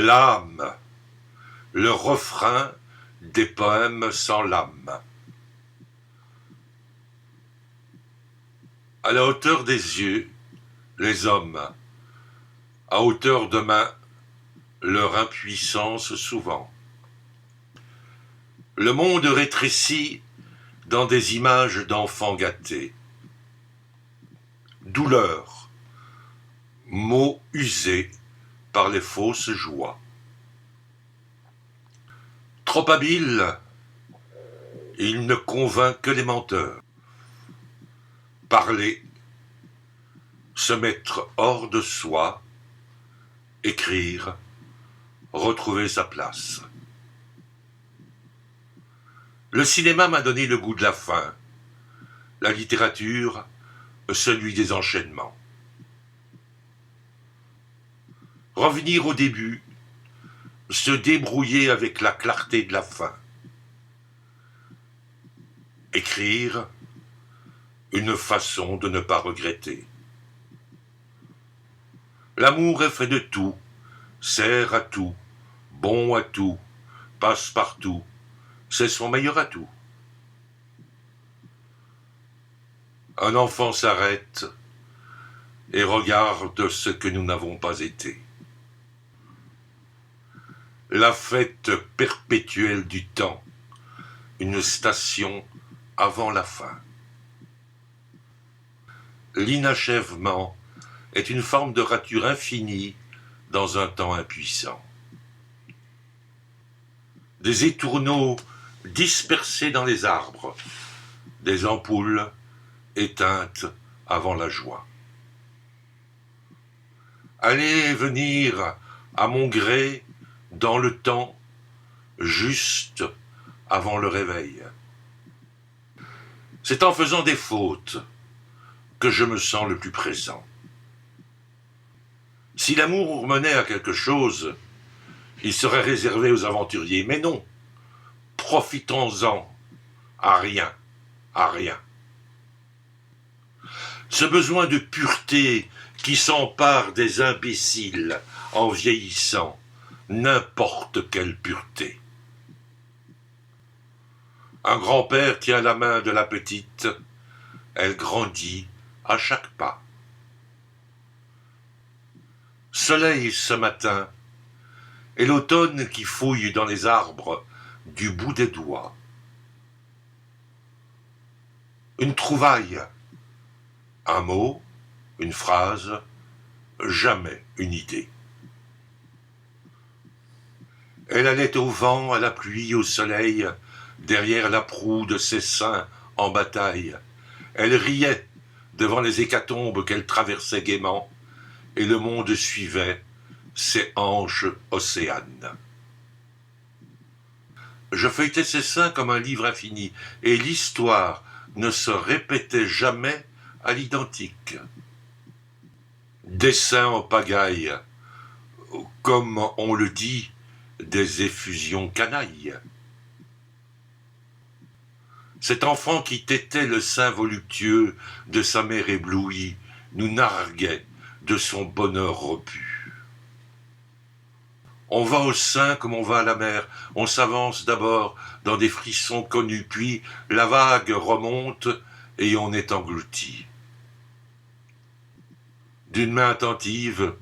L'âme, le refrain des poèmes sans l'âme. À la hauteur des yeux, les hommes, à hauteur de main, leur impuissance souvent. Le monde rétrécit dans des images d'enfants gâtés. Douleur, mots usés par les fausses joies. Trop habile, il ne convainc que les menteurs. Parler, se mettre hors de soi, écrire, retrouver sa place. Le cinéma m'a donné le goût de la fin, la littérature, celui des enchaînements. Revenir au début, se débrouiller avec la clarté de la fin. Écrire, une façon de ne pas regretter. L'amour est fait de tout, sert à tout, bon à tout, passe partout, c'est son meilleur atout. Un enfant s'arrête et regarde ce que nous n'avons pas été. La fête perpétuelle du temps, une station avant la fin. L'inachèvement est une forme de rature infinie dans un temps impuissant. Des étourneaux dispersés dans les arbres, des ampoules éteintes avant la joie. Aller et venir à mon gré dans le temps, juste avant le réveil. C'est en faisant des fautes que je me sens le plus présent. Si l'amour menait à quelque chose, il serait réservé aux aventuriers, mais non, profitons-en à rien, à rien. Ce besoin de pureté qui s'empare des imbéciles en vieillissant, n'importe quelle pureté. Un grand-père tient la main de la petite, elle grandit à chaque pas. Soleil ce matin, et l'automne qui fouille dans les arbres du bout des doigts. Une trouvaille, un mot, une phrase, jamais une idée. Elle allait au vent, à la pluie, au soleil, derrière la proue de ses seins en bataille. Elle riait devant les hécatombes qu'elle traversait gaiement, et le monde suivait ses hanches océanes. Je feuilletais ses seins comme un livre infini, et l'histoire ne se répétait jamais à l'identique. Dessin en pagaille, comme on le dit, des effusions canailles. Cet enfant qui tétait le sein voluptueux de sa mère éblouie nous narguait de son bonheur repu. On va au sein comme on va à la mer, on s'avance d'abord dans des frissons connus, puis la vague remonte et on est englouti. D'une main attentive,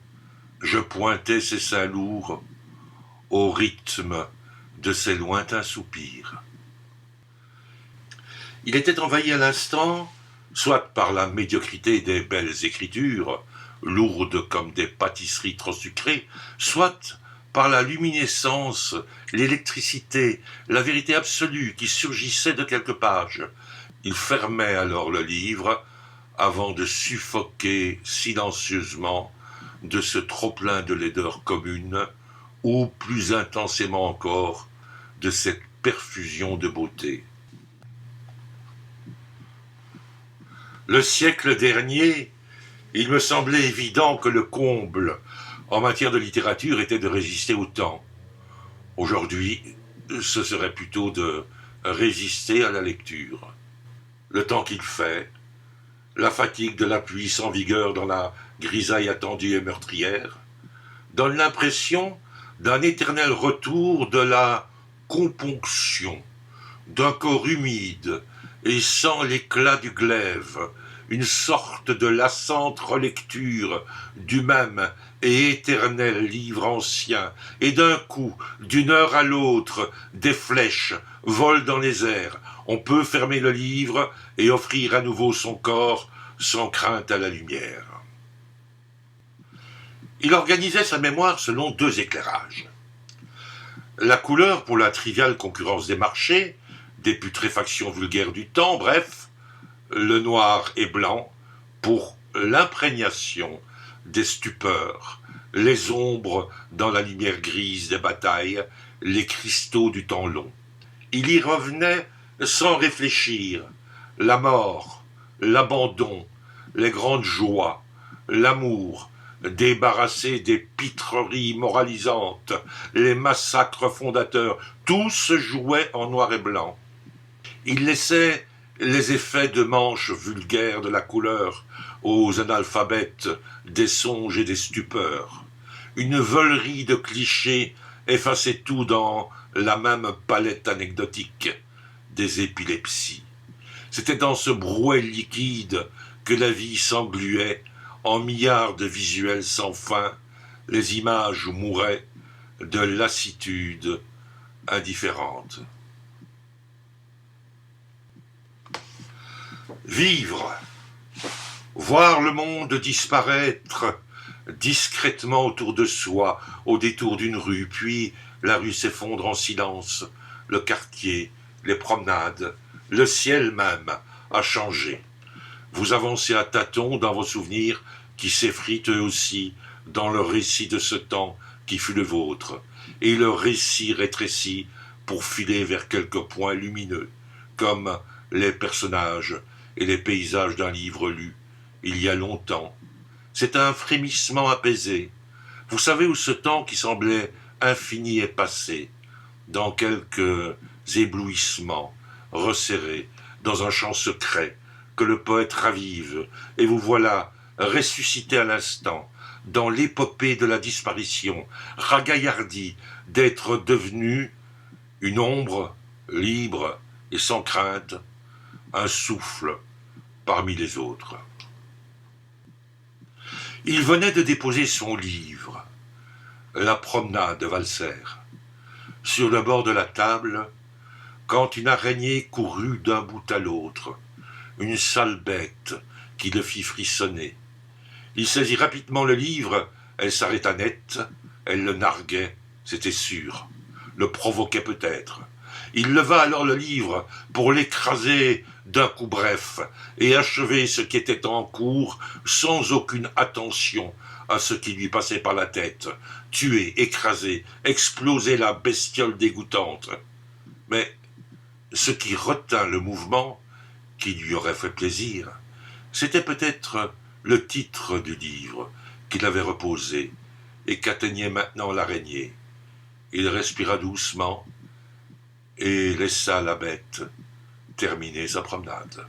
je pointais ses seins lourds au rythme de ses lointains soupirs. Il était envahi à l'instant, soit par la médiocrité des belles écritures, lourdes comme des pâtisseries trop sucrées, soit par la luminescence, l'électricité, la vérité absolue qui surgissait de quelques pages. Il fermait alors le livre avant de suffoquer silencieusement de ce trop-plein de laideur commune, ou plus intensément encore de cette perfusion de beauté. Le siècle dernier, il me semblait évident que le comble en matière de littérature était de résister au temps. Aujourd'hui, ce serait plutôt de résister à la lecture. Le temps qu'il fait, la fatigue de la pluie sans vigueur dans la grisaille attendue et meurtrière, donne l'impression d'un éternel retour de la componction, d'un corps humide et sans l'éclat du glaive, une sorte de lassante relecture du même et éternel livre ancien, et d'un coup, d'une heure à l'autre, des flèches volent dans les airs. On peut fermer le livre et offrir à nouveau son corps sans crainte à la lumière. Il organisait sa mémoire selon deux éclairages. La couleur pour la triviale concurrence des marchés, des putréfactions vulgaires du temps, bref, le noir et blanc pour l'imprégnation des stupeurs, les ombres dans la lumière grise des batailles, les cristaux du temps long. Il y revenait sans réfléchir, la mort, l'abandon, les grandes joies, l'amour, débarrassé des pitreries moralisantes, les massacres fondateurs, tout se jouait en noir et blanc. Il laissait les effets de manches vulgaires de la couleur aux analphabètes des songes et des stupeurs. Une veulerie de clichés effaçait tout dans la même palette anecdotique des épilepsies. C'était dans ce brouet liquide que la vie s'engluait en milliards de visuels sans fin, les images mouraient de lassitude indifférente. Vivre, voir le monde disparaître discrètement autour de soi, au détour d'une rue, puis la rue s'effondre en silence, le quartier, les promenades, le ciel même a changé. Vous avancez à tâtons dans vos souvenirs qui s'effritent eux aussi dans le récit de ce temps qui fut le vôtre, et le récit rétrécit pour filer vers quelques points lumineux, comme les personnages et les paysages d'un livre lu il y a longtemps. C'est un frémissement apaisé. Vous savez où ce temps qui semblait infini est passé, dans quelques éblouissements resserrés, dans un champ secret, que le poète ravive, et vous voilà ressuscité à l'instant, dans l'épopée de la disparition, ragaillardi d'être devenu une ombre libre et sans crainte, un souffle parmi les autres. Il venait de déposer son livre, La promenade de Valserres, sur le bord de la table, quand une araignée courut d'un bout à l'autre, une sale bête qui le fit frissonner. Il saisit rapidement le livre, elle s'arrêta net, elle le narguait, c'était sûr, le provoquait peut-être. Il leva alors le livre pour l'écraser d'un coup bref et achever ce qui était en cours sans aucune attention à ce qui lui passait par la tête. Tuer, écraser, exploser la bestiole dégoûtante. Mais ce qui retint le mouvement, qui lui aurait fait plaisir, c'était peut-être le titre du livre qu'il avait reposé et qu'atteignait maintenant l'araignée. Il respira doucement et laissa la bête terminer sa promenade.